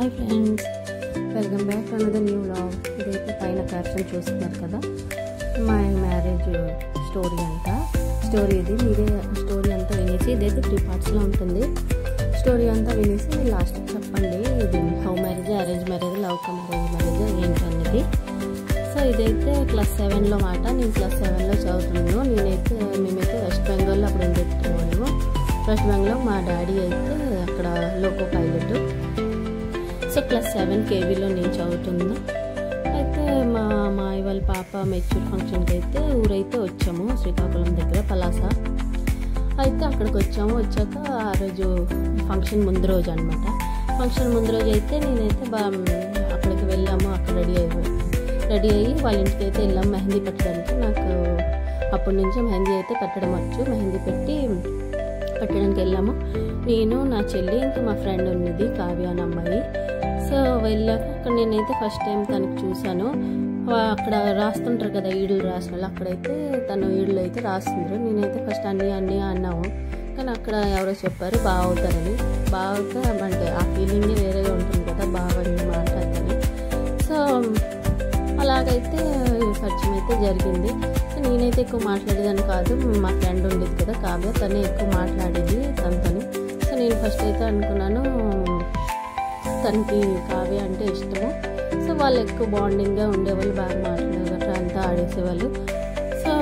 Hi friends, welcome back to another new vlog. ఇదైతే పైన caption చూస్తున్నారు కదా, మై మ్యారేజ్ స్టోరీ అంతా. మీరే స్టోరీ అంతా వినేసి, ఇదైతే 3 పార్ట్స్లో ఉంటుంది. స్టోరీ అంతా వినేసి లాస్ట్కి చెప్పండి, ఇది love marriage, arrange marriage, love come arrange marriage ఏంటన్నది. సో ఇదైతే క్లాస్ 7లో మాట. నేను క్లాస్ 7లో చదువుతున్నాను. మేమైతే వెస్ట్ బెంగాల్లో అప్పుడు చెప్తున్నాము. వెస్ట్ బెంగాల్లో మా డాడీ అయితే అక్కడ లోకో పైలట్. సో క్లాస్ 7 కేవీలో నేను చదువుతున్నా. అయితే మా వాళ్ళ పాప మెచ్యూర్ ఫంక్షన్కి అయితే ఊరైతే వచ్చాము, శ్రీకాకుళం దగ్గర పలాస. అయితే అక్కడికి వచ్చాక ఆ రోజు ఫంక్షన్ ముందు రోజు అనమాట. ఫంక్షన్ ముందు రోజు అయితే నేనైతే అక్కడికి వెళ్ళాము. అక్కడ రెడీ అయ్యి వాళ్ళ ఇంటికి అయితే వెళ్ళాము మెహందీ పెట్టడానికి. నాకు అప్పటి నుంచి మెహందీ అయితే పెట్టడం వచ్చు. మెహందీ పెట్టడానికి వెళ్ళాము. నేను, నా చెల్లి, ఇంకా మా ఫ్రెండ్ ఉన్నది కావ్య అనే అమ్మాయి. సో వెళ్ళాక అక్కడ నేనైతే ఫస్ట్ టైం తనకి చూశాను. అక్కడ రాస్తుంటారు కదా ఈడులు రాసిన వాళ్ళు, అక్కడైతే తను ఈడులు అయితే రాస్తుండ్రు. నేనైతే ఫస్ట్ అన్నీ అన్నాము, కానీ అక్కడ ఎవరో చెప్పారు బాగా అవుతారని. బాగా అవుతారంటే ఆ ఫీలింగే వేరేగా ఉంటుంది కదా, బాగా మాట్లాడతారని. సో అలాగైతే పరిచయం అయితే జరిగింది. సో నేనైతే ఎక్కువ మాట్లాడేదాన్ని కాదు, మా ఫ్రెండ్ ఉండేది కదా కావ్య, తనే ఎక్కువ మాట్లాడేది తనతోని. సో నేను ఫస్ట్ అయితే అనుకున్నాను తనకి కావ్య అంటే ఇష్టము. సో వాళ్ళు ఎక్కువ బాండింగ్గా ఉండేవాళ్ళు, బాగా మాట్లాడేవాళ్ళు, అంతా ఆడేసేవాళ్ళు. సో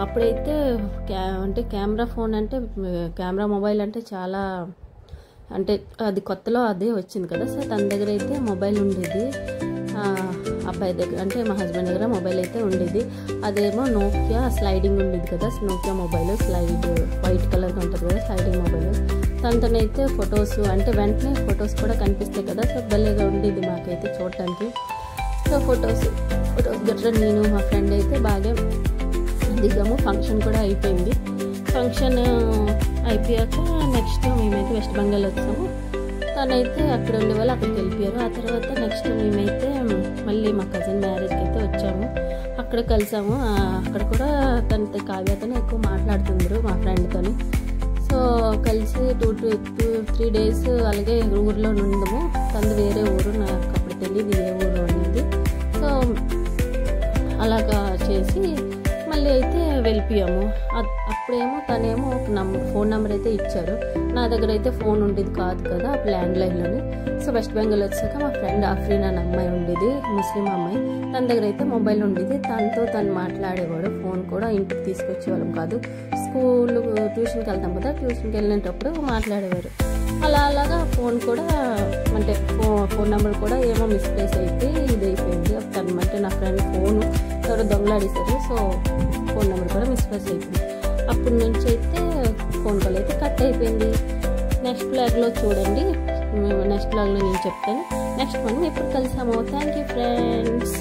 అప్పుడైతే కెమెరా మొబైల్ అంటే చాలా అంటే అది కొత్తలో అదే వచ్చింది కదా. సో తన దగ్గర అయితే మొబైల్ ఉండేది, అబ్బాయి దగ్గర అంటే మా హస్బెండ్ దగ్గర మొబైల్ అయితే ఉండేది. అదేమో నోకియా స్లైడింగ్ ఉండేది కదా, నోకియా మొబైల్ వైట్ కలర్గా ఉంటుంది కదా స్లైడింగ్ మొబైల్. తనతోనైతే ఫొటోస్ అంటే వెంటనే ఫొటోస్ కూడా కనిపిస్తాయి కదా. సో భలేగా ఉండేది మాకైతే చూడటానికి. సో ఫొటోస్ గట్రా నేను మా ఫ్రెండ్ అయితే బాగా దిగాము. ఫంక్షన్ కూడా అయిపోయింది. ఫంక్షన్ అయిపోయాక నెక్స్ట్ మేమైతే వెస్ట్ బెంగాల్ వచ్చాము. తనైతే అక్కడ ఉండేవాళ్ళు అక్కడికి వెళ్ళిపోయారు. ఆ తర్వాత నెక్స్ట్ మేమైతే మళ్ళీ మా కజిన్ మ్యారేజ్కి అయితే వచ్చాము. అక్కడ కలిసాము. అక్కడ కూడా తనతో కావ్యతోనే ఎక్కువ మాట్లాడుతుండ్రు మా ఫ్రెండ్తోని. సో కలిసి 2-3 డేస్ అలాగే ఊర్లో ఉందాము. తనది వేరే ఊరు, నాకు అప్పుడు తెలియదు ఏ ఊరు అనేది. సో అలాగా చేసి మళ్ళీ అయితే వెళ్ళిపోయాము. అప్పుడేమో తనేమో ఒక ఫోన్ నెంబర్ అయితే ఇచ్చారు. నా దగ్గర అయితే ఫోన్ ఉండేది కాదు కదా అప్పుడు, ల్యాండ్లైన్లోని. సో వెస్ట్ బెంగాల్ వచ్చాక మా ఫ్రెండ్ ఆఫ్రీన్ అనే అమ్మాయి ఉండేది, ముస్లిం అమ్మాయి. తన దగ్గర అయితే మొబైల్ ఉండేది. తను మాట్లాడేవాడు. ఫోన్ కూడా ఇంటికి తీసుకొచ్చేవాళ్ళం కాదు. ట్యూషన్కి వెళ్తాం కదా, ట్యూషన్కి వెళ్ళేటప్పుడు మాట్లాడేవారు. అలాగా ఫోన్ కూడా అంటే ఫోన్ నెంబర్ కూడా ఏమో మిస్ప్లేస్ అయితే ఇది అయిపోయింది. అంటే నా ఫ్రెండ్ ఫోను ఎవరో దొంగలాడేశారు. సో ఫోన్ నెంబర్ కూడా మిస్ప్లేస్ అయిపోయింది. అప్పటి నుంచి అయితే ఫోన్ కాల్ అయితే కట్ అయిపోయింది. నెక్స్ట్ బ్లాగ్లో చూడండి, నెక్స్ట్ బ్లాగ్లో నేను చెప్తాను. నెక్స్ట్ మనం ఎప్పుడు కలిసామో. Thank you friends.